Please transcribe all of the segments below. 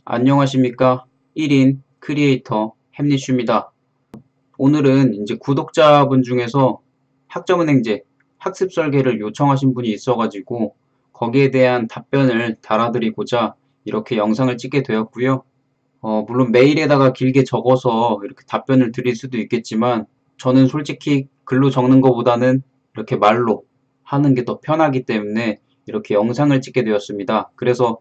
안녕하십니까? 1인 크리에이터 햄리슈입니다. 오늘은 이제 구독자분 중에서 학점은행제 학습 설계를 요청하신 분이 있어가지고 거기에 대한 답변을 달아드리고자 이렇게 영상을 찍게 되었고요. 물론 메일에다가 길게 적어서 이렇게 답변을 드릴 수도 있겠지만 저는 솔직히 글로 적는 것보다는 이렇게 말로 하는 게 더 편하기 때문에 이렇게 영상을 찍게 되었습니다. 그래서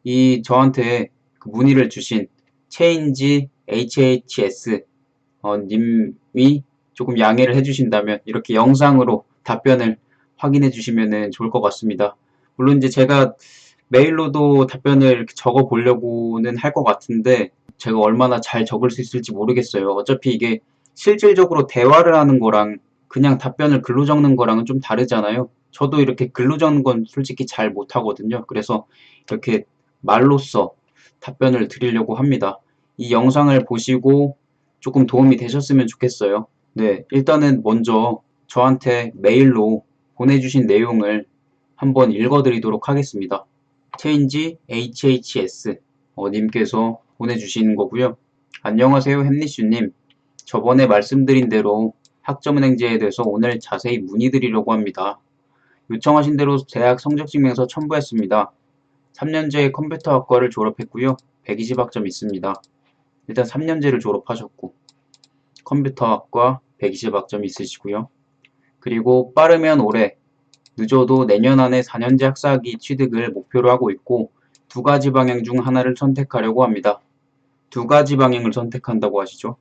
이 저한테 그 문의를 주신 체인지 HHS 님이 조금 양해를 해주신다면 이렇게 영상으로 답변을 확인해 주시면 좋을 것 같습니다. 물론 이제 제가 메일로도 답변을 이렇게 적어 보려고는 할 것 같은데 제가 얼마나 잘 적을 수 있을지 모르겠어요. 어차피 이게 실질적으로 대화를 하는 거랑 그냥 답변을 글로 적는 거랑은 좀 다르잖아요. 저도 이렇게 글로 적는 건 솔직히 잘 못하거든요. 그래서 이렇게 말로써 답변을 드리려고 합니다. 이 영상을 보시고 조금 도움이 되셨으면 좋겠어요. 네, 일단은 먼저 저한테 메일로 보내주신 내용을 한번 읽어드리도록 하겠습니다. 체인지 HHS 님께서 보내주신 거고요. 안녕하세요, 햄리슈님. 저번에 말씀드린 대로 학점은행제에 대해서 오늘 자세히 문의드리려고 합니다. 요청하신 대로 대학 성적증명서 첨부했습니다. 3년제 컴퓨터학과를 졸업했고요. 120학점 있습니다. 일단 3년제를 졸업하셨고 컴퓨터학과 120학점 있으시고요. 그리고 빠르면 올해, 늦어도 내년 안에 4년제 학사학위 취득을 목표로 하고 있고 두 가지 방향 중 하나를 선택하려고 합니다. 두 가지 방향을 선택한다고 하시죠.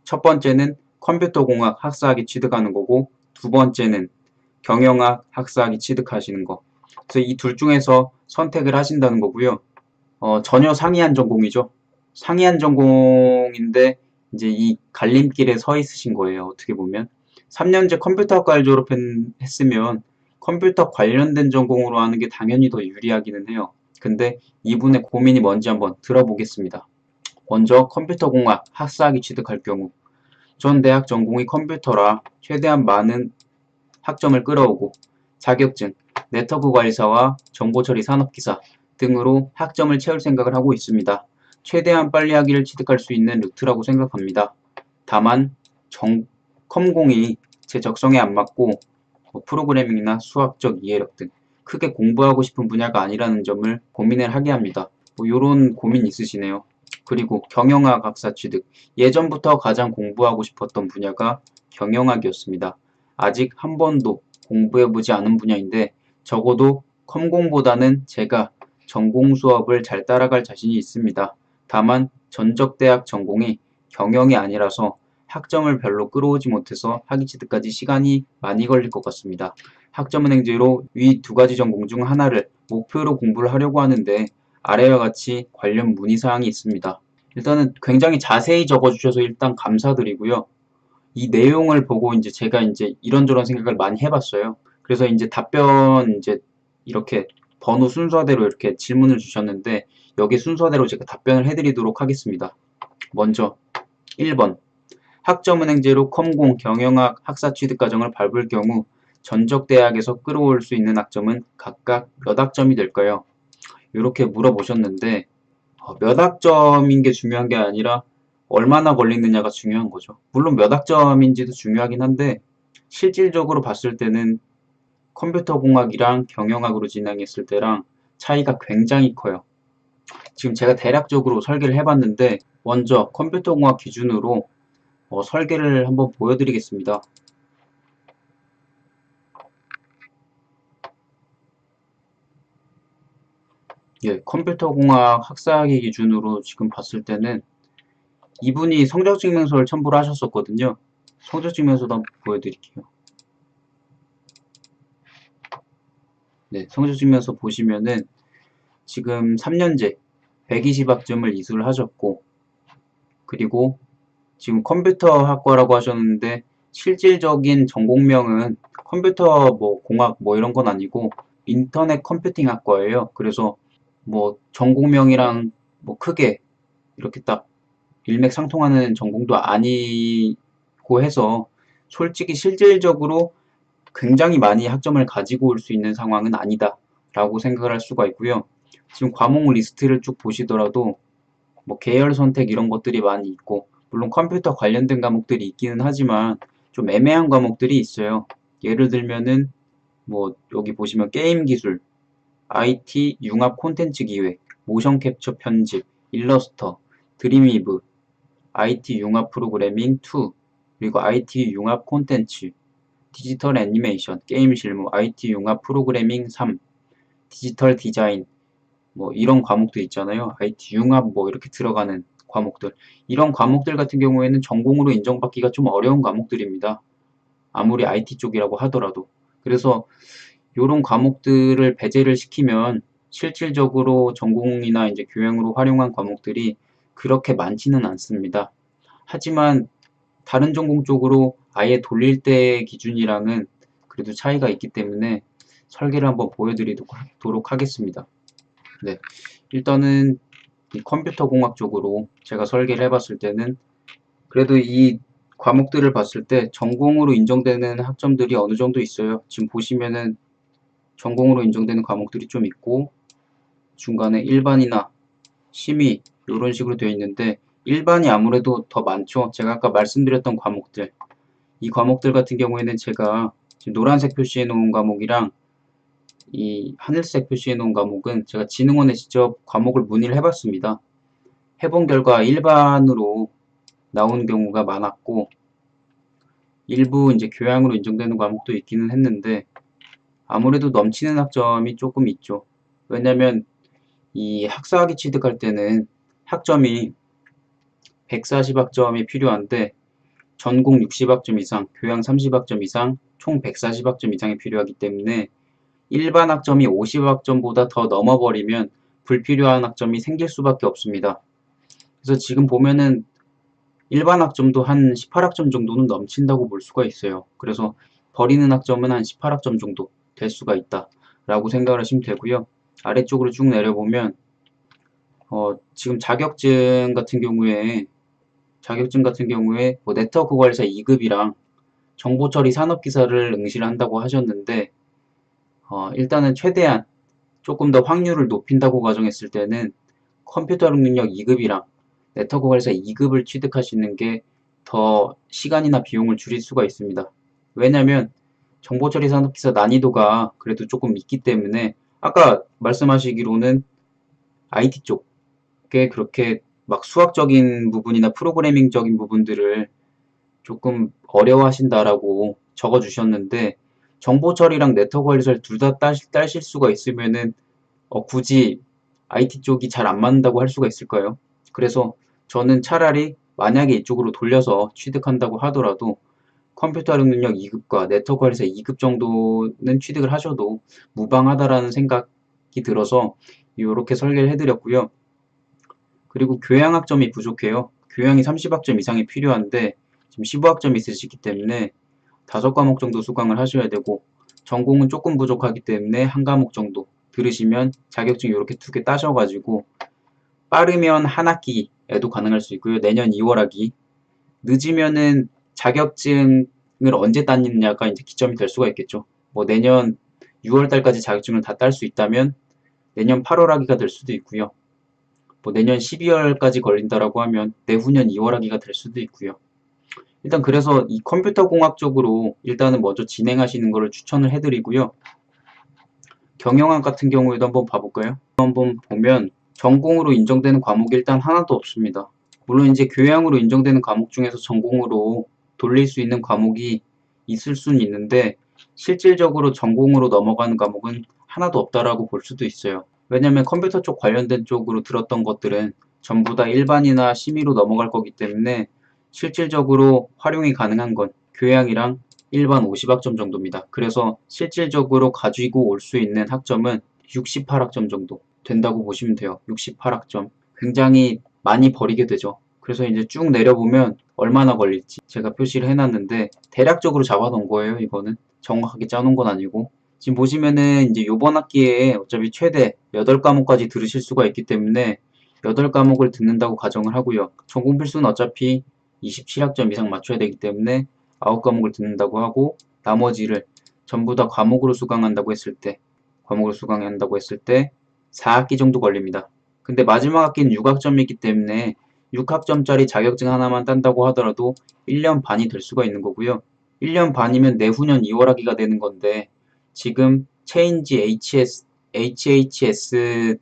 첫 번째는 컴퓨터공학 학사학위 취득하는 거고 두 번째는 경영학 학사학위 취득하시는 거. 그래서 이 둘 중에서 선택을 하신다는 거고요. 전혀 상이한 전공이죠. 상이한 전공인데 이제 이 갈림길에 서 있으신 거예요. 어떻게 보면 3년제 컴퓨터학과를 졸업했으면 컴퓨터 관련된 전공으로 하는 게 당연히 더 유리하기는 해요. 근데 이분의 고민이 뭔지 한번 들어보겠습니다. 먼저 컴퓨터공학 학사학위 취득할 경우 전 대학 전공이 컴퓨터라 최대한 많은 학점을 끌어오고 자격증, 네트워크 관리사와 정보처리 산업기사 등으로 학점을 채울 생각을 하고 있습니다. 최대한 빨리 학위를 취득할 수 있는 루트라고 생각합니다. 다만 컴공이 제 적성에 안 맞고 프로그래밍이나 수학적 이해력 등 크게 공부하고 싶은 분야가 아니라는 점을 고민을 하게 합니다. 요런 고민 있으시네요. 그리고 경영학 학사 취득. 예전부터 가장 공부하고 싶었던 분야가 경영학이었습니다. 아직 한 번도 공부해보지 않은 분야인데 적어도 컴공보다는 제가 전공 수업을 잘 따라갈 자신이 있습니다. 다만 전적대학 전공이 경영이 아니라서 학점을 별로 끌어오지 못해서 학위 취득까지 시간이 많이 걸릴 것 같습니다. 학점은행제로 위 두 가지 전공 중 하나를 목표로 공부를 하려고 하는데 아래와 같이 관련 문의사항이 있습니다. 일단은 굉장히 자세히 적어주셔서 일단 감사드리고요. 이 내용을 보고 이제 제가 이제 이런저런 생각을 많이 해봤어요. 그래서 이제 답변 이제 이렇게 번호 순서대로 이렇게 질문을 주셨는데 여기 순서대로 제가 답변을 해드리도록 하겠습니다. 먼저 1번 학점은행제로 컴공 경영학 학사 취득 과정을 밟을 경우 전적대학에서 끌어올 수 있는 학점은 각각 몇 학점이 될까요? 이렇게 물어보셨는데 몇 학점인 게 중요한 게 아니라 얼마나 걸리느냐가 중요한 거죠. 물론 몇 학점인지도 중요하긴 한데 실질적으로 봤을 때는 컴퓨터공학이랑 경영학으로 진행했을 때랑 차이가 굉장히 커요. 지금 제가 대략적으로 설계를 해봤는데 먼저 컴퓨터공학 기준으로 설계를 한번 보여드리겠습니다. 예, 컴퓨터공학 학사학위 기준으로 지금 봤을 때는 이분이 성적증명서를 첨부를 하셨었거든요. 성적증명서도 한번 보여드릴게요. 네, 성적증명서 보시면은 지금 3년제 120학점을 이수를 하셨고 그리고 지금 컴퓨터학과라고 하셨는데 실질적인 전공명은 컴퓨터 뭐 공학 뭐 이런 건 아니고 인터넷 컴퓨팅 학과예요. 그래서 뭐 전공명이랑 뭐 크게 이렇게 딱 일맥상통하는 전공도 아니고 해서 솔직히 실질적으로 굉장히 많이 학점을 가지고 올 수 있는 상황은 아니다 라고 생각을 할 수가 있고요. 지금 과목 리스트를 쭉 보시더라도 뭐 계열 선택 이런 것들이 많이 있고, 물론 컴퓨터 관련된 과목들이 있기는 하지만 좀 애매한 과목들이 있어요. 예를 들면은 뭐 여기 보시면 게임 기술, IT 융합 콘텐츠 기획, 모션 캡처 편집, 일러스터, 드림위브, IT 융합 프로그래밍 2, 그리고 IT 융합 콘텐츠, 디지털 애니메이션, 게임 실무, IT 융합 프로그래밍 3, 디지털 디자인, 뭐 이런 과목도 있잖아요. IT 융합 뭐 이렇게 들어가는 과목들. 이런 과목들 같은 경우에는 전공으로 인정받기가 좀 어려운 과목들입니다. 아무리 IT 쪽이라고 하더라도. 그래서 이런 과목들을 배제를 시키면 실질적으로 전공이나 이제 교양으로 활용한 과목들이 그렇게 많지는 않습니다. 하지만 다른 전공 쪽으로 아예 돌릴 때 기준이랑은 그래도 차이가 있기 때문에 설계를 한번 보여드리도록 하겠습니다. 네, 일단은 이 컴퓨터 공학 쪽으로 제가 설계를 해봤을 때는 그래도 이 과목들을 봤을 때 전공으로 인정되는 학점들이 어느 정도 있어요. 지금 보시면은 전공으로 인정되는 과목들이 좀 있고 중간에 일반이나 심의 이런 식으로 되어 있는데 일반이 아무래도 더 많죠. 제가 아까 말씀드렸던 과목들 이 과목들 같은 경우에는 제가 지금 노란색 표시해 놓은 과목이랑 이 하늘색 표시해 놓은 과목은 제가 진흥원에 직접 과목을 문의를 해봤습니다. 해본 결과 일반으로 나온 경우가 많았고 일부 이제 교양으로 인정되는 과목도 있기는 했는데 아무래도 넘치는 학점이 조금 있죠. 왜냐면 이 학사학위 취득할 때는 학점이 140학점이 필요한데 전공 60학점 이상, 교양 30학점 이상, 총 140학점 이상이 필요하기 때문에 일반 학점이 50학점보다 더 넘어버리면 불필요한 학점이 생길 수밖에 없습니다. 그래서 지금 보면은 일반 학점도 한 18학점 정도는 넘친다고 볼 수가 있어요. 그래서 버리는 학점은 한 18학점 정도 될 수가 있다 라고 생각을 하시면 되고요. 아래쪽으로 쭉 내려보면 지금 자격증 같은 경우에 뭐 네트워크 관리사 2급이랑 정보처리 산업기사를 응시를 한다고 하셨는데 일단은 최대한 조금 더 확률을 높인다고 가정했을 때는 컴퓨터 능력 2급이랑 네트워크 관리사 2급을 취득하시는 게 더 시간이나 비용을 줄일 수가 있습니다. 왜냐면 정보처리 산업기사 난이도가 그래도 조금 있기 때문에 아까 말씀하시기로는 IT 쪽에 그렇게 막 수학적인 부분이나 프로그래밍적인 부분들을 조금 어려워하신다라고 적어주셨는데 정보 처리랑 네트워크 관리사를 둘 다 따실 수가 있으면은 굳이 IT 쪽이 잘 안 맞는다고 할 수가 있을까요? 그래서 저는 차라리 만약에 이쪽으로 돌려서 취득한다고 하더라도 컴퓨터 능력 2급과 네트워크 관리사 2급 정도는 취득을 하셔도 무방하다라는 생각이 들어서 이렇게 설계를 해드렸고요. 그리고 교양학점이 부족해요. 교양이 30학점 이상이 필요한데 지금 15학점 있으시기 때문에 5과목 정도 수강을 하셔야 되고 전공은 조금 부족하기 때문에 한 과목 정도 들으시면 자격증 이렇게 2개 따셔가지고 빠르면 한 학기에도 가능할 수 있고요. 내년 2월 학기 늦으면은 자격증을 언제 따느냐가 이제 기점이 될 수가 있겠죠. 뭐 내년 6월 달까지 자격증을 다 딸 수 있다면 내년 8월 학기가 될 수도 있고요. 뭐 내년 12월까지 걸린다라고 하면 내후년 2월 학기가 될 수도 있고요. 일단 그래서 이 컴퓨터 공학 쪽으로 일단은 먼저 진행하시는 것을 추천을 해드리고요. 경영학 같은 경우에도 한번 봐볼까요? 한번 보면 전공으로 인정되는 과목이 일단 하나도 없습니다. 물론 이제 교양으로 인정되는 과목 중에서 전공으로 돌릴 수 있는 과목이 있을 수는 있는데 실질적으로 전공으로 넘어가는 과목은 하나도 없다라고 볼 수도 있어요. 왜냐면 컴퓨터 쪽 관련된 쪽으로 들었던 것들은 전부 다 일반이나 심의로 넘어갈 거기 때문에 실질적으로 활용이 가능한 건 교양이랑 일반 50학점 정도입니다. 그래서 실질적으로 가지고 올 수 있는 학점은 68학점 정도 된다고 보시면 돼요. 68학점. 굉장히 많이 버리게 되죠. 그래서 이제 쭉 내려보면 얼마나 걸릴지 제가 표시를 해놨는데 대략적으로 잡아놓은 거예요. 이거는 정확하게 짜놓은 건 아니고 지금 보시면은 이제 요번 학기에 어차피 최대 8과목까지 들으실 수가 있기 때문에 8과목을 듣는다고 가정을 하고요. 전공 필수는 어차피 27학점 이상 맞춰야 되기 때문에 9과목을 듣는다고 하고 나머지를 전부 다 과목으로 수강한다고 했을 때 4학기 정도 걸립니다. 근데 마지막 학기는 6학점이기 때문에 6학점짜리 자격증 하나만 딴다고 하더라도 1년 반이 될 수가 있는 거고요. 1년 반이면 내후년 2월 학기가 되는 건데 지금 체인지 HHS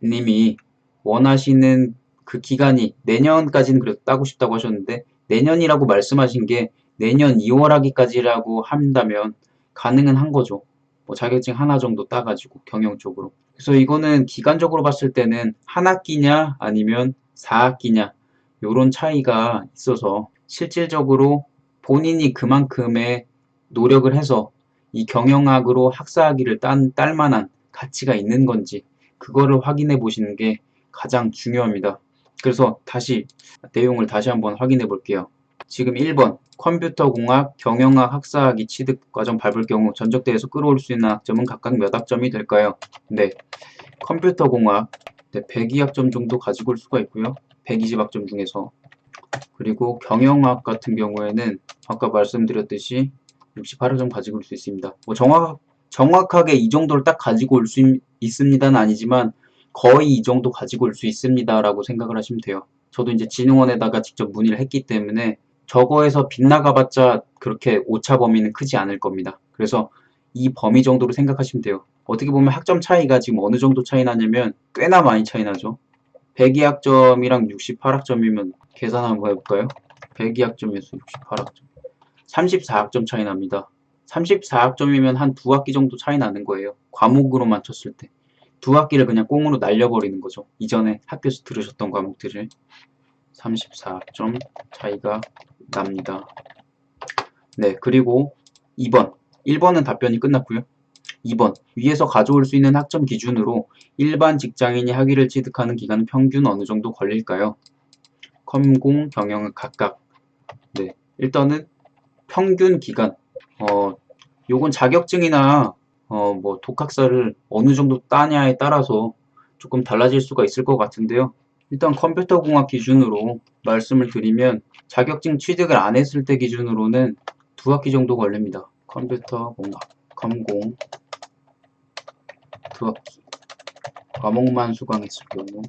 님이 원하시는 그 기간이 내년까지는 그래도 따고 싶다고 하셨는데 내년이라고 말씀하신 게 내년 2월 학기까지라고 한다면 가능은 한 거죠. 뭐 자격증 하나 정도 따가지고 경영 쪽으로. 그래서 이거는 기간적으로 봤을 때는 한 학기냐 아니면 4학기냐 요런 차이가 있어서 실질적으로 본인이 그만큼의 노력을 해서 이 경영학으로 학사학위를 딸 만한 가치가 있는 건지 그거를 확인해 보시는 게 가장 중요합니다. 그래서 내용을 다시 한번 확인해 볼게요. 지금 1번 컴퓨터공학, 경영학 학사학위 취득 과정 밟을 경우 전적대에서 끌어올 수 있는 학점은 각각 몇 학점이 될까요? 네, 컴퓨터공학 102학점 정도 가지고 올 수가 있고요. 120학점 중에서. 그리고 경영학 같은 경우에는 아까 말씀드렸듯이 68학점 가지고 올 수 있습니다. 뭐 정확하게 이 정도를 딱 가지고 올 수 있습니다는 아니지만 거의 이 정도 가지고 올 수 있습니다라고 생각을 하시면 돼요. 저도 이제 진흥원에다가 직접 문의를 했기 때문에 저거에서 빗나가봤자 그렇게 오차 범위는 크지 않을 겁니다. 그래서 이 범위 정도로 생각하시면 돼요. 어떻게 보면 학점 차이가 지금 어느 정도 차이 나냐면 꽤나 많이 차이 나죠. 102학점이랑 68학점이면 계산 한번 해볼까요? 102학점에서 68학점 34학점 차이 납니다. 34학점이면 한 두 학기 정도 차이 나는 거예요. 과목으로만 쳤을 때. 두 학기를 그냥 꽁으로 날려버리는 거죠. 이전에 학교에서 들으셨던 과목들을. 34점 차이가 납니다. 네, 그리고 2번. 1번은 답변이 끝났고요. 2번. 위에서 가져올 수 있는 학점 기준으로 일반 직장인이 학위를 취득하는 기간은 평균 어느 정도 걸릴까요? 컴공, 경영은 각각. 네, 일단은 평균 기간. 요건 자격증이나 뭐 독학사를 어느 정도 따냐에 따라서 조금 달라질 수가 있을 것 같은데요. 일단 컴퓨터공학 기준으로 말씀을 드리면 자격증 취득을 안 했을 때 기준으로는 두 학기 정도 걸립니다. 컴퓨터공학, 컴공 두 학기. 과목만 수강했을 경우.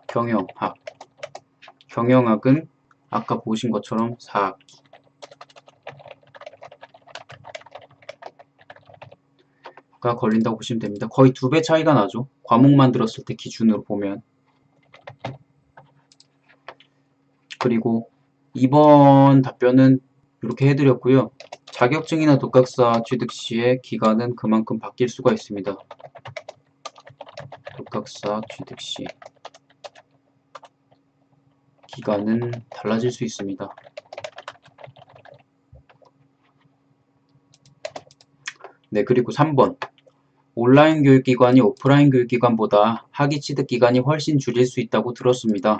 경영학. 경영학은 아까 보신 것처럼 4학기. 가 걸린다고 보시면 됩니다. 거의 2배 차이가 나죠. 과목만 들었을 때 기준으로 보면. 그리고 2번 답변은 이렇게 해드렸고요. 자격증이나 독학사 취득 시에 기간은 그만큼 바뀔 수가 있습니다. 독학사 취득 시 기간은 달라질 수 있습니다. 네, 그리고 3번. 온라인 교육기관이 오프라인 교육기관보다 학위 취득 기간이 훨씬 줄일 수 있다고 들었습니다.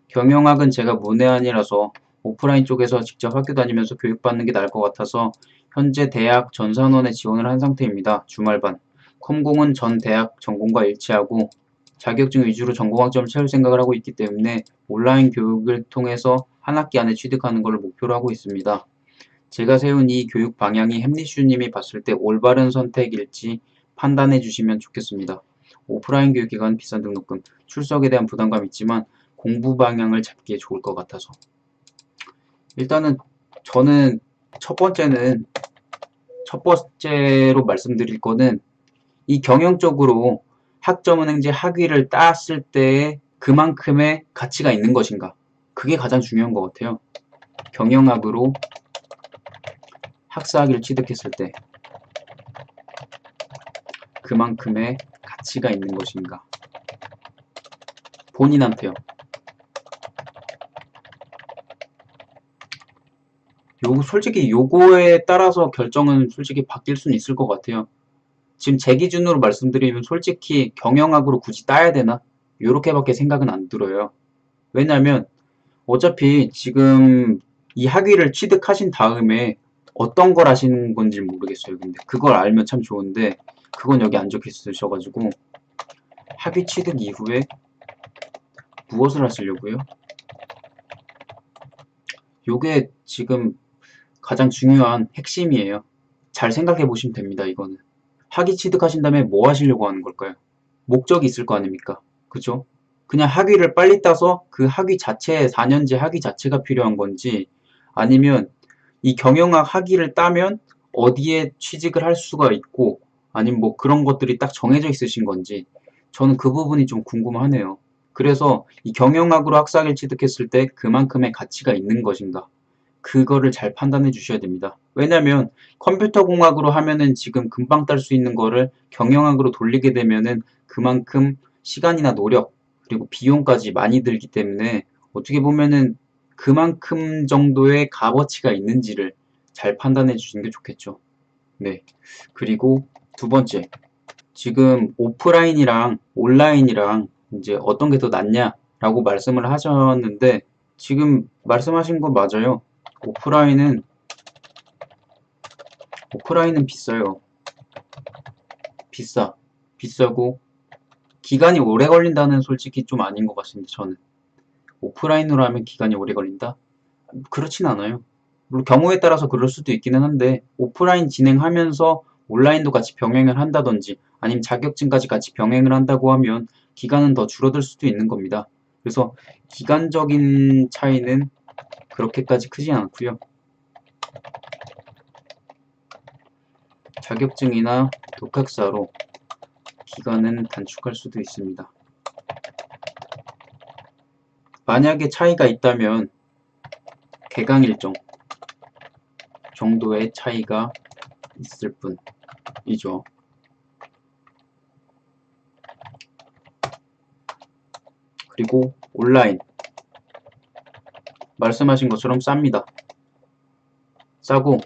경영학은 제가 문외한이라서 오프라인 쪽에서 직접 학교 다니면서 교육받는 게 나을 것 같아서 현재 대학 전산원에 지원을 한 상태입니다. 주말반. 컴공은 전 대학 전공과 일치하고 자격증 위주로 전공학점을 채울 생각을 하고 있기 때문에 온라인 교육을 통해서 한 학기 안에 취득하는 것을 목표로 하고 있습니다. 제가 세운 이 교육 방향이 햄리슈님이 봤을 때 올바른 선택일지 판단해 주시면 좋겠습니다. 오프라인 교육기관 비싼 등록금, 출석에 대한 부담감이 있지만 공부 방향을 잡기에 좋을 것 같아서. 일단은 저는 첫 번째로 말씀드릴 거는 이 경영적으로 학점은행제 학위를 땄을 때 그만큼의 가치가 있는 것인가. 그게 가장 중요한 것 같아요. 경영학으로 학사학위를 취득했을 때 그만큼의 가치가 있는 것인가. 본인한테요. 솔직히 요거에 따라서 결정은 솔직히 바뀔 수는 있을 것 같아요. 지금 제 기준으로 말씀드리면 솔직히 경영학으로 굳이 따야 되나? 요렇게밖에 생각은 안 들어요. 왜냐면 어차피 지금 이 학위를 취득하신 다음에 어떤 걸 하시는 건지 모르겠어요. 근데 그걸 알면 참 좋은데 그건 여기 안 적혀 있으셔가지고 학위 취득 이후에 무엇을 하시려고요? 요게 지금 가장 중요한 핵심이에요. 잘 생각해 보시면 됩니다. 이거는 학위 취득하신 다음에 뭐 하시려고 하는 걸까요? 목적이 있을 거 아닙니까? 그죠? 그냥 학위를 빨리 따서 그 학위 자체, 4년제 학위 자체가 필요한 건지, 아니면 이 경영학 학위를 따면 어디에 취직을 할 수가 있고, 아니면 뭐 그런 것들이 딱 정해져 있으신 건지, 저는 그 부분이 좀 궁금하네요. 그래서 이 경영학으로 학사학위를 취득했을 때 그만큼의 가치가 있는 것인가? 그거를 잘 판단해 주셔야 됩니다. 왜냐면 컴퓨터 공학으로 하면은 지금 금방 딸 수 있는 거를 경영학으로 돌리게 되면은 그만큼 시간이나 노력, 그리고 비용까지 많이 들기 때문에 어떻게 보면은 그만큼 정도의 값어치가 있는지를 잘 판단해 주시는 게 좋겠죠. 네. 그리고 두 번째, 지금 오프라인이랑 온라인이랑 이제 어떤 게 더 낫냐라고 말씀을 하셨는데, 지금 말씀하신 거 맞아요. 오프라인은 비싸요. 비싸고 기간이 오래 걸린다는 솔직히 좀 아닌 것 같습니다. 저는 오프라인으로 하면 기간이 오래 걸린다? 그렇진 않아요. 물론 경우에 따라서 그럴 수도 있기는 한데, 오프라인 진행하면서 온라인도 같이 병행을 한다든지 아니면 자격증까지 같이 병행을 한다고 하면 기간은 더 줄어들 수도 있는 겁니다. 그래서 기간적인 차이는 그렇게까지 크지 않고요. 자격증이나 독학사로 기간은 단축할 수도 있습니다. 만약에 차이가 있다면 개강 일정 정도의 차이가 있을 뿐이죠. 그리고 온라인 말씀하신 것처럼 쌉니다. 싸고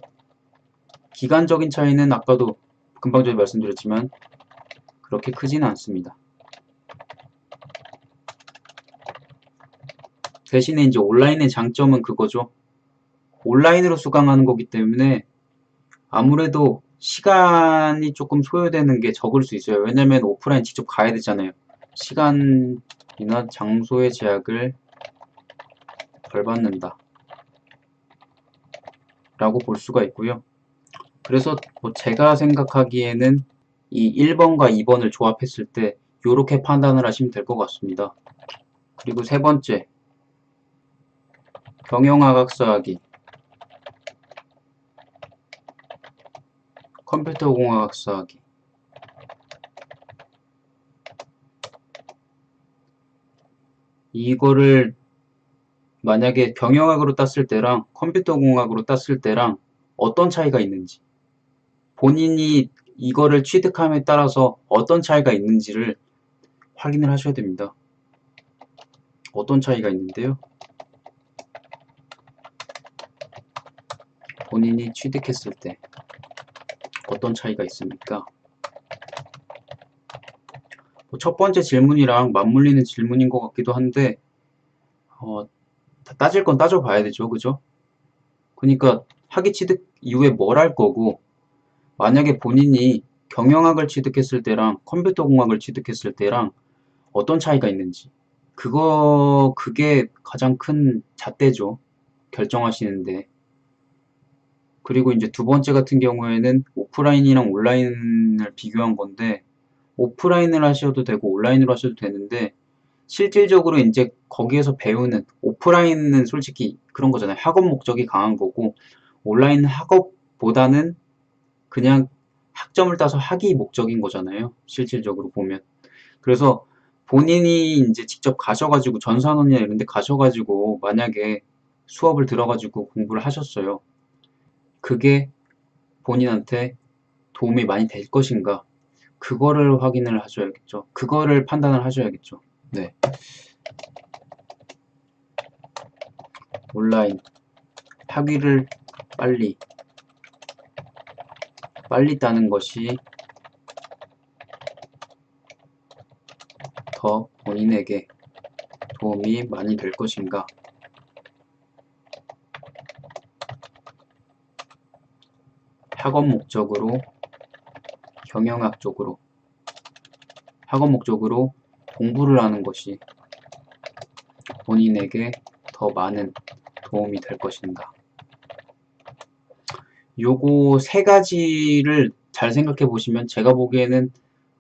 기간적인 차이는 아까도 금방 전에 말씀드렸지만 그렇게 크지는 않습니다. 대신에 이제 온라인의 장점은 그거죠. 온라인으로 수강하는 거기 때문에 아무래도 시간이 조금 소요되는 게 적을 수 있어요. 왜냐면 오프라인 직접 가야 되잖아요. 시간이나 장소의 제약을 덜 받는다 라고 볼 수가 있고요. 그래서 뭐 제가 생각하기에는 이 1번과 2번을 조합했을 때 이렇게 판단을 하시면 될 것 같습니다. 그리고 세 번째, 경영학 학사학위, 컴퓨터공학 학사학위. 이거를 만약에 경영학으로 땄을 때랑 컴퓨터공학으로 땄을 때랑 어떤 차이가 있는지, 본인이 이거를 취득함에 따라서 어떤 차이가 있는지를 확인을 하셔야 됩니다. 어떤 차이가 있는데요? 본인이 취득했을 때 어떤 차이가 있습니까? 첫 번째 질문이랑 맞물리는 질문인 것 같기도 한데, 따질 건 따져봐야 되죠. 그죠? 그러니까 학위 취득 이후에 뭘 할 거고, 만약에 본인이 경영학을 취득했을 때랑 컴퓨터공학을 취득했을 때랑 어떤 차이가 있는지, 그게 가장 큰 잣대죠. 결정하시는데. 그리고 이제 두 번째 같은 경우에는 오프라인이랑 온라인을 비교한 건데, 오프라인을 하셔도 되고 온라인으로 하셔도 되는데, 실질적으로 이제 거기에서 배우는, 오프라인은 솔직히 그런 거잖아요. 학업 목적이 강한 거고, 온라인 학업보다는 그냥 학점을 따서 학위 목적인 거잖아요. 실질적으로 보면. 그래서 본인이 이제 직접 가셔가지고 전산원이나 이런 데 가셔가지고 만약에 수업을 들어가지고 공부를 하셨어요. 그게 본인한테 도움이 많이 될 것인가? 그거를 확인을 하셔야겠죠. 그거를 판단을 하셔야겠죠. 네. 온라인 학위를 빨리 따는 것이 더 본인에게 도움이 많이 될 것인가? 학업 목적으로, 경영학 쪽으로, 학업 목적으로 공부를 하는 것이 본인에게 더 많은 도움이 될 것인가? 요거 세 가지를 잘 생각해 보시면 제가 보기에는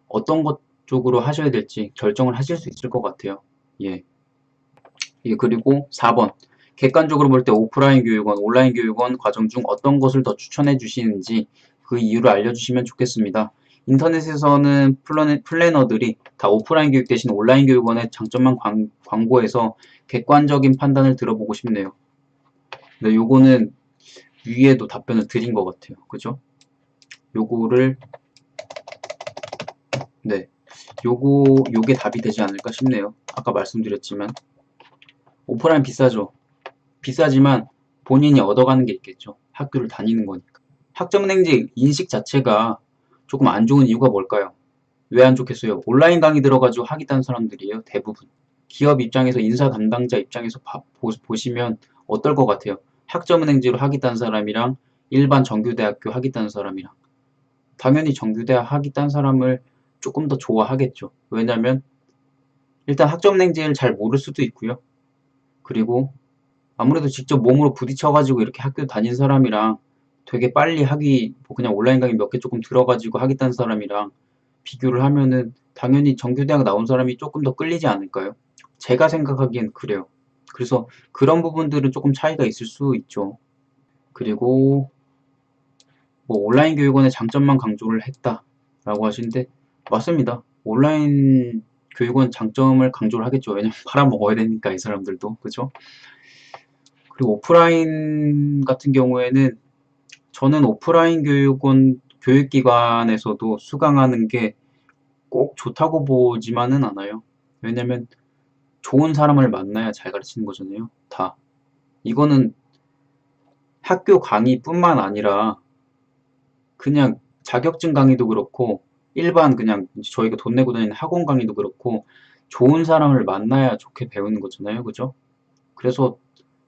어떤 것 쪽으로 하셔야 될지 결정을 하실 수 있을 것 같아요. 예. 예, 그리고 4번. 객관적으로 볼 때 오프라인 교육원, 온라인 교육원 과정 중 어떤 것을 더 추천해 주시는지 그 이유를 알려주시면 좋겠습니다. 인터넷에서는 플래너들이 다 오프라인 교육 대신 온라인 교육원의 장점만 광고해서 객관적인 판단을 들어보고 싶네요. 근데 요거는 위에도 답변을 드린 것 같아요. 그죠? 요거를, 네. 요게 답이 되지 않을까 싶네요. 아까 말씀드렸지만. 오프라인 비싸죠. 비싸지만 본인이 얻어가는 게 있겠죠. 학교를 다니는 거니까. 학점은행제 인식 자체가 조금 안 좋은 이유가 뭘까요? 왜 안 좋겠어요? 온라인 강의 들어가지고 하겠다는 사람들이에요. 대부분. 기업 입장에서 인사 담당자 입장에서 보시면 어떨 것 같아요? 학점은행제로 하겠다는 사람이랑 일반 정규대학교 하겠다는 사람이랑 당연히 정규대학 하겠다는 사람을 조금 더 좋아하겠죠. 왜냐면 일단 학점은행제를 잘 모를 수도 있고요. 그리고 아무래도 직접 몸으로 부딪혀가지고 이렇게 학교 다닌 사람이랑 되게 빨리 뭐 그냥 온라인 강의 몇 개 조금 들어가지고 하겠다는 사람이랑 비교를 하면은 당연히 정규대학 나온 사람이 조금 더 끌리지 않을까요? 제가 생각하기엔 그래요. 그래서 그런 부분들은 조금 차이가 있을 수 있죠. 그리고 뭐 온라인 교육원의 장점만 강조를 했다라고 하시는데 맞습니다. 온라인 교육원 장점을 강조를 하겠죠. 왜냐면 팔아먹어야 되니까 이 사람들도. 그죠? 그리고 오프라인 같은 경우에는 저는 오프라인 교육기관에서도 수강하는 게 꼭 좋다고 보지만은 않아요. 왜냐면 좋은 사람을 만나야 잘 가르치는 거잖아요. 다. 이거는 학교 강의뿐만 아니라 그냥 자격증 강의도 그렇고 일반 그냥 저희가 돈 내고 다니는 학원 강의도 그렇고 좋은 사람을 만나야 좋게 배우는 거잖아요. 그죠? 그래서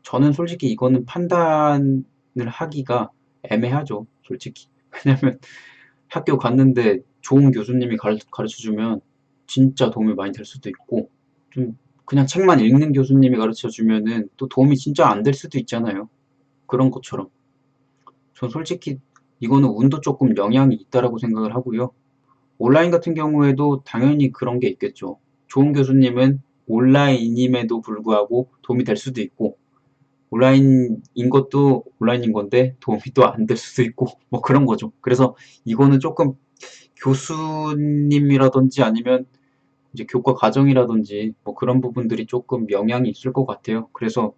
저는 솔직히 이거는 판단을 하기가 애매하죠. 솔직히. 왜냐면 학교 갔는데 좋은 교수님이 가르쳐주면 진짜 도움이 많이 될 수도 있고 좀 그냥 책만 읽는 교수님이 가르쳐주면은 또 도움이 진짜 안 될 수도 있잖아요. 그런 것처럼. 전 솔직히 이거는 운도 조금 영향이 있다라고 생각을 하고요. 온라인 같은 경우에도 당연히 그런 게 있겠죠. 좋은 교수님은 온라인임에도 불구하고 도움이 될 수도 있고 온라인인 것도 온라인인 건데 도움이 또 안 될 수도 있고 뭐 그런 거죠. 그래서 이거는 조금 교수님이라든지 아니면 이제 교과 과정이라든지 뭐 그런 부분들이 조금 영향이 있을 것 같아요. 그래서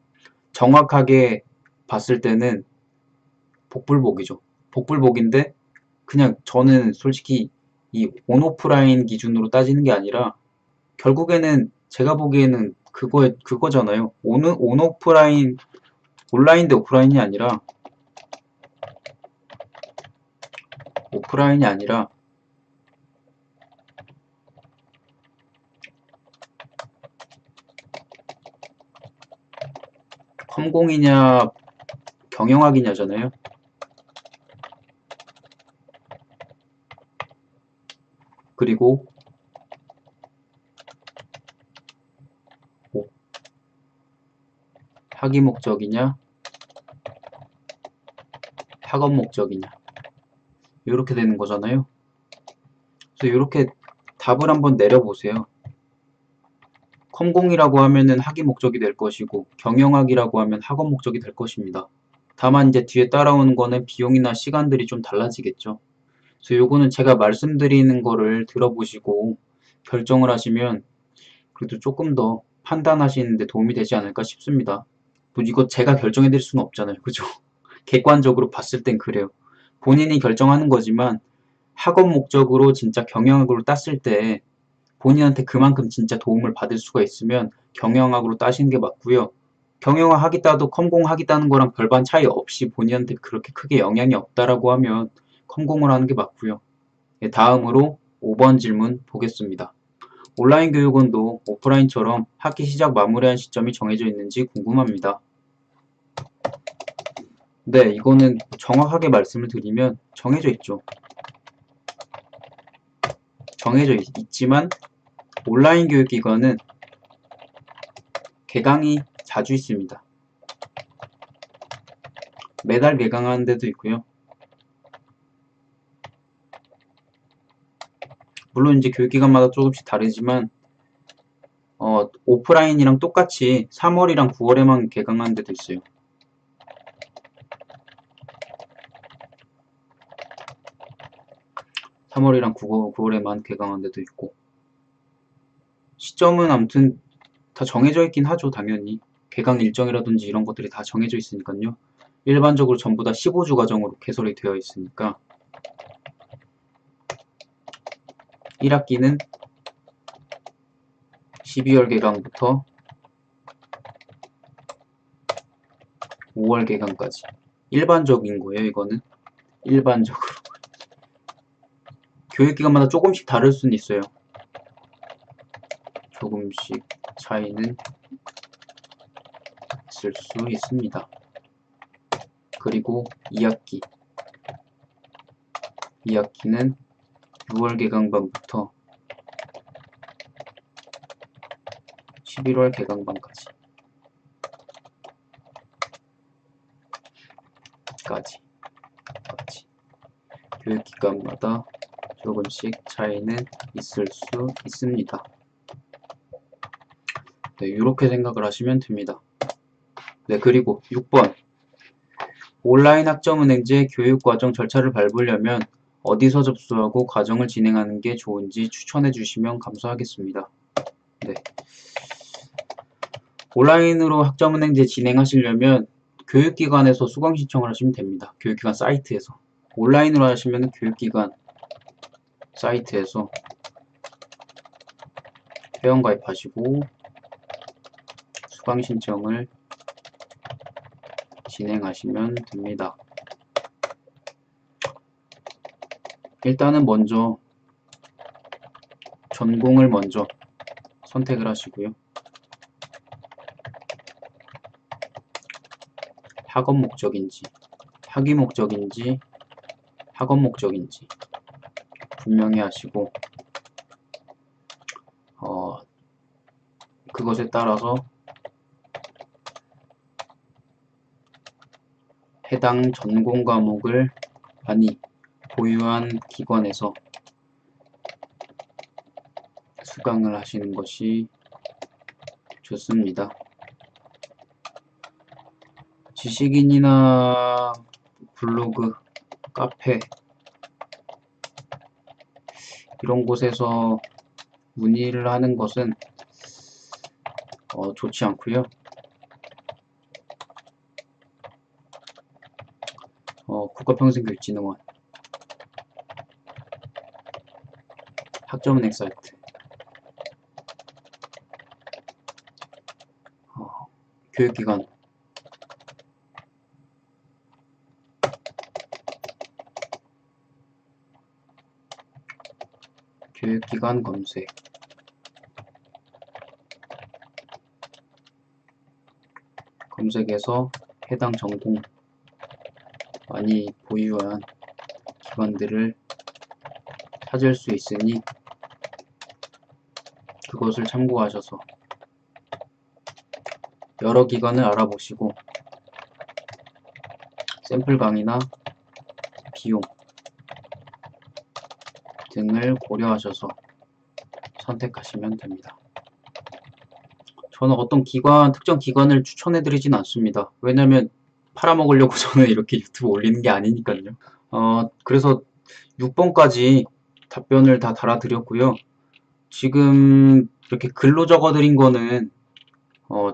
정확하게 봤을 때는 복불복이죠. 복불복인데 그냥 저는 솔직히 이 온오프라인 기준으로 따지는 게 아니라 결국에는 제가 보기에는 그거잖아요. 온오프라인 온라인 대 오프라인이 아니라 컴공이냐 경영학이냐잖아요. 그리고 뭐 학위 목적이냐 학업 목적이냐 이렇게 되는 거잖아요. 그래서 이렇게 답을 한번 내려보세요. 컴공이라고 하면은 학위 목적이 될 것이고 경영학이라고 하면 학업 목적이 될 것입니다. 다만 이제 뒤에 따라오는 거는 비용이나 시간들이 좀 달라지겠죠. 그래서 요거는 제가 말씀드리는 거를 들어보시고 결정을 하시면 그래도 조금 더 판단하시는 데 도움이 되지 않을까 싶습니다. 뭐 이거 제가 결정해 드릴 수는 없잖아요. 그죠? 객관적으로 봤을 땐 그래요. 본인이 결정하는 거지만 학업 목적으로 진짜 경영학으로 땄을 때 본인한테 그만큼 진짜 도움을 받을 수가 있으면 경영학으로 따시는 게 맞고요. 경영학 하기 따도 컴공 하기 따는 거랑 별반 차이 없이 본인한테 그렇게 크게 영향이 없다라고 하면 컴공을 하는 게 맞고요. 예, 다음으로 5번 질문 보겠습니다. 온라인 교육원도 오프라인처럼 학기 시작 마무리한 시점이 정해져 있는지 궁금합니다. 네, 이거는 정확하게 말씀을 드리면 정해져 있죠. 정해져 있지만 온라인 교육기관은 개강이 자주 있습니다. 매달 개강하는 데도 있고요. 물론 이제 교육기관마다 조금씩 다르지만 오프라인이랑 똑같이 3월이랑 9월에만 개강하는 데도 있어요. (3월이랑 9월에만) 개강하는 데도 있고, 시점은 아무튼 다 정해져 있긴 하죠. 당연히 개강 일정이라든지 이런 것들이 다 정해져 있으니까요. 일반적으로 전부 다 15주 과정으로 개설이 되어 있으니까 1학기는 12월 개강부터 5월 개강까지 일반적인 거예요. 이거는 일반적으로 교육기관마다 조금씩 다를 수는 있어요. 조금씩 차이는 있을 수 있습니다. 그리고 2학기는 6월 개강반부터 11월 개강반까지 교육기관마다 조금씩 차이는 있을 수 있습니다. 네, 이렇게 생각을 하시면 됩니다. 네, 그리고 6번 온라인 학점은행제 교육과정 절차를 밟으려면 어디서 접수하고 과정을 진행하는 게 좋은지 추천해 주시면 감사하겠습니다. 네. 온라인으로 학점은행제 진행하시려면 교육기관에서 수강 신청을 하시면 됩니다. 교육기관 사이트에서. 온라인으로 하시면 교육기관 사이트에서 회원가입하시고 수강 신청을 진행하시면 됩니다. 일단은 먼저 전공을 먼저 선택을 하시고요. 학업 목적인지 학위 목적인지 학업 목적인지 분명히 하시고 그것에 따라서 해당 전공 과목을 많이 보유한 기관에서 수강을 하시는 것이 좋습니다. 지식인이나 블로그, 카페 이런 곳에서 문의를 하는 것은 좋지 않고요. 국가평생교육진흥원 학점은행 사이트 교육기관 검색에서 해당 전공 많이 보유한 기관들을 찾을 수 있으니 그것을 참고하셔서 여러 기관을 알아보시고 샘플 강의나 비용 등을 고려하셔서 선택하시면 됩니다. 저는 어떤 특정 기관을 추천해 드리진 않습니다. 왜냐면 팔아먹으려고 저는 이렇게 유튜브 올리는 게 아니니까요. 그래서 6번까지 답변을 다 달아드렸고요. 지금 이렇게 글로 적어드린 거는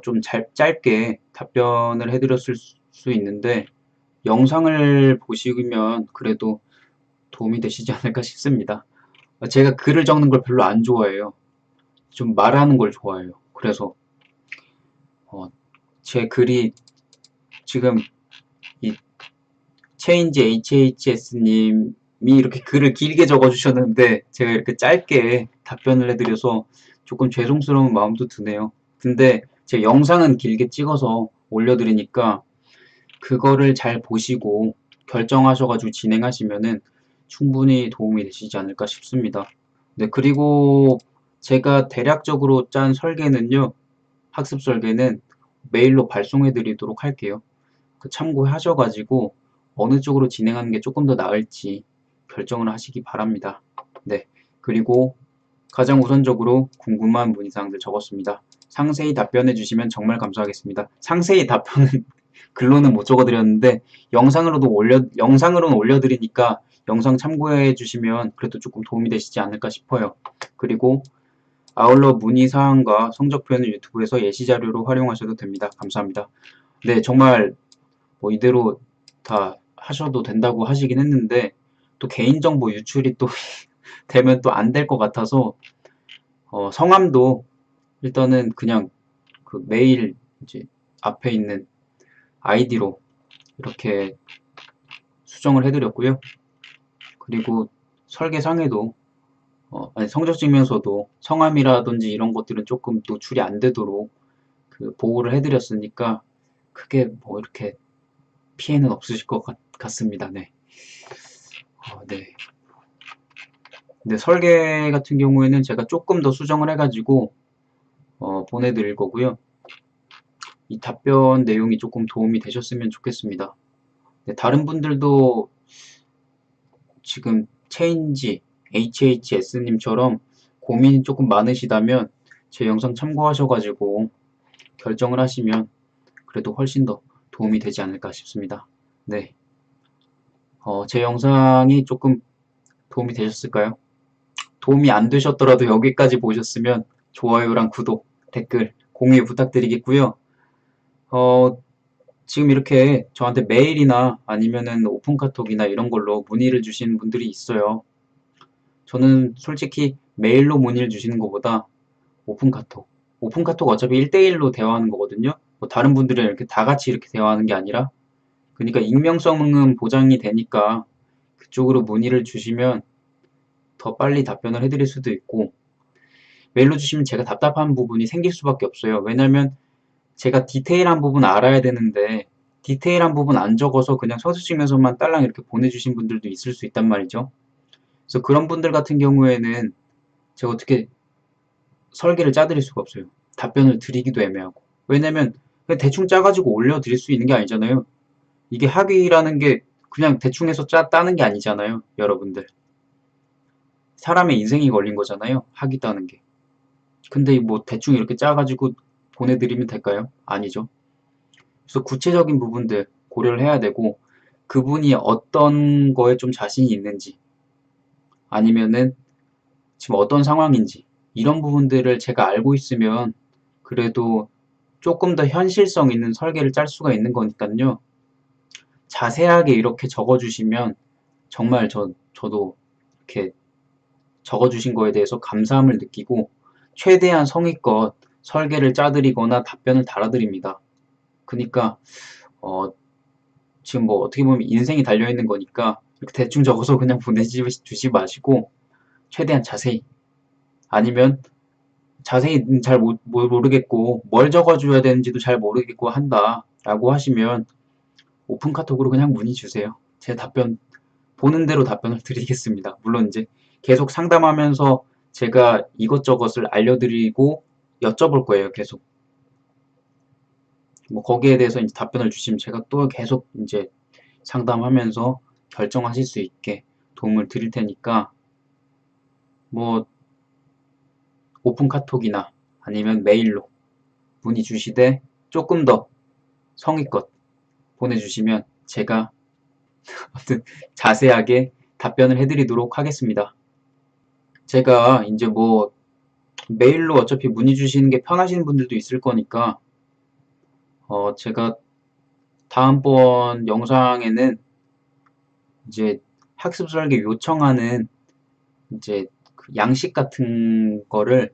좀 짧게 답변을 해드렸을 수 있는데 영상을 보시면 그래도 도움이 되시지 않을까 싶습니다. 제가 글을 적는 걸 별로 안 좋아해요. 좀 말하는 걸 좋아해요. 그래서 제 글이 지금 이 체인지 HHS님이 이렇게 글을 길게 적어주셨는데 제가 이렇게 짧게 답변을 해드려서 조금 죄송스러운 마음도 드네요. 근데 제 영상은 길게 찍어서 올려드리니까 그거를 잘 보시고 결정하셔가지고 진행하시면은 충분히 도움이 되시지 않을까 싶습니다. 네, 그리고 제가 대략적으로 짠 설계는요, 학습 설계는 메일로 발송해 드리도록 할게요. 참고하셔가지고 어느 쪽으로 진행하는 게 조금 더 나을지 결정을 하시기 바랍니다. 네, 그리고 가장 우선적으로 궁금한 문의사항들 적었습니다. 상세히 답변해 주시면 정말 감사하겠습니다. 상세히 답변은 글로는 못 적어드렸는데 영상으로는 올려드리니까 영상 참고해 주시면 그래도 조금 도움이 되시지 않을까 싶어요. 그리고 아울러 문의사항과 성적표는 유튜브에서 예시자료로 활용하셔도 됩니다. 감사합니다. 네, 정말 뭐 이대로 다 하셔도 된다고 하시긴 했는데 또 개인정보 유출이 또 되면 또 안 될 것 같아서 성함도 일단은 그냥 그 메일 이제 앞에 있는 아이디로 이렇게 수정을 해드렸고요. 그리고 설계상에도 아니 성적증명서도 성함이라든지 이런 것들은 조금 노출이 안 되도록 그 보호를 해드렸으니까 크게 뭐 이렇게 피해는 없으실 것 같습니다. 네. 네. 근데 설계 같은 경우에는 제가 조금 더 수정을 해가지고 보내드릴 거고요. 이 답변 내용이 조금 도움이 되셨으면 좋겠습니다. 네, 다른 분들도 지금 체인지 HHS님처럼 고민이 조금 많으시다면 제 영상 참고하셔가지고 결정을 하시면 그래도 훨씬 더 도움이 되지 않을까 싶습니다. 네. 제 영상이 조금 도움이 되셨을까요? 도움이 안 되셨더라도 여기까지 보셨으면 좋아요랑 구독, 댓글, 공유 부탁드리겠고요. 지금 이렇게 저한테 메일이나 아니면은 오픈카톡이나 이런 걸로 문의를 주시는 분들이 있어요. 저는 솔직히 메일로 문의를 주시는 것보다 오픈카톡 어차피 1대1로 대화하는 거거든요. 뭐 다른 분들이랑 이렇게 다 같이 이렇게 대화하는 게 아니라 그러니까 익명성은 보장이 되니까 그쪽으로 문의를 주시면 더 빨리 답변을 해드릴 수도 있고 메일로 주시면 제가 답답한 부분이 생길 수밖에 없어요. 왜냐면 제가 디테일한 부분 알아야 되는데 디테일한 부분 안 적어서 그냥 서술식면서만 딸랑 이렇게 보내주신 분들도 있을 수 있단 말이죠. 그래서 그런 분들 같은 경우에는 제가 어떻게 설계를 짜드릴 수가 없어요. 답변을 드리기도 애매하고. 왜냐면 그냥 대충 짜가지고 올려드릴 수 있는 게 아니잖아요. 이게 학위라는 게 그냥 대충 해서 따는 게 아니잖아요. 여러분들. 사람의 인생이 걸린 거잖아요. 학위 따는 게. 근데 뭐 대충 이렇게 짜가지고 보내드리면 될까요? 아니죠. 그래서 구체적인 부분들 고려를 해야 되고 그분이 어떤 거에 좀 자신이 있는지 아니면은 지금 어떤 상황인지 이런 부분들을 제가 알고 있으면 그래도 조금 더 현실성 있는 설계를 짤 수가 있는 거니까요. 자세하게 이렇게 적어주시면 정말 저도 이렇게 적어주신 거에 대해서 감사함을 느끼고 최대한 성의껏 설계를 짜드리거나 답변을 달아드립니다. 그러니까 지금 뭐 어떻게 보면 인생이 달려있는 거니까 이렇게 대충 적어서 그냥 보내주시 마시고 최대한 자세히 아니면 자세히 잘 모르겠고 뭘 적어줘야 되는지도 잘 모르겠고 한다 라고 하시면 오픈 카톡으로 그냥 문의 주세요. 제 답변 보는 대로 답변을 드리겠습니다. 물론 이제 계속 상담하면서 제가 이것저것을 알려드리고 여쭤볼 거예요. 계속 뭐 거기에 대해서 이제 답변을 주시면 제가 또 계속 이제 상담하면서 결정하실 수 있게 도움을 드릴 테니까 뭐 오픈 카톡이나 아니면 메일로 문의 주시되 조금 더 성의껏 보내주시면 제가 아무튼 자세하게 답변을 해드리도록 하겠습니다. 제가 이제 뭐 메일로 어차피 문의 주시는 게 편하신 분들도 있을 거니까 제가 다음번 영상에는 이제 학습 설계 요청하는 이제 그 양식 같은 거를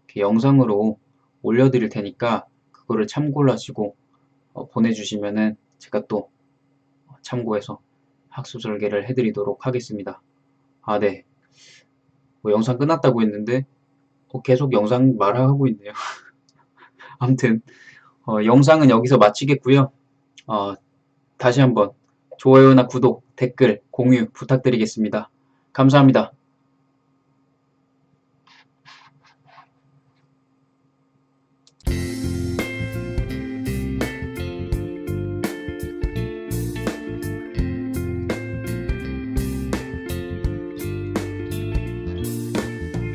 이렇게 영상으로 올려드릴 테니까 그거를 참고를 하시고 보내주시면은 제가 또 참고해서 학습 설계를 해드리도록 하겠습니다. 아, 네. 뭐 영상 끝났다고 했는데 계속 영상 말하고 있네요. 아무튼 영상은 여기서 마치겠고요. 어, 다시 한번 좋아요나 구독, 댓글, 공유 부탁드리겠습니다. 감사합니다.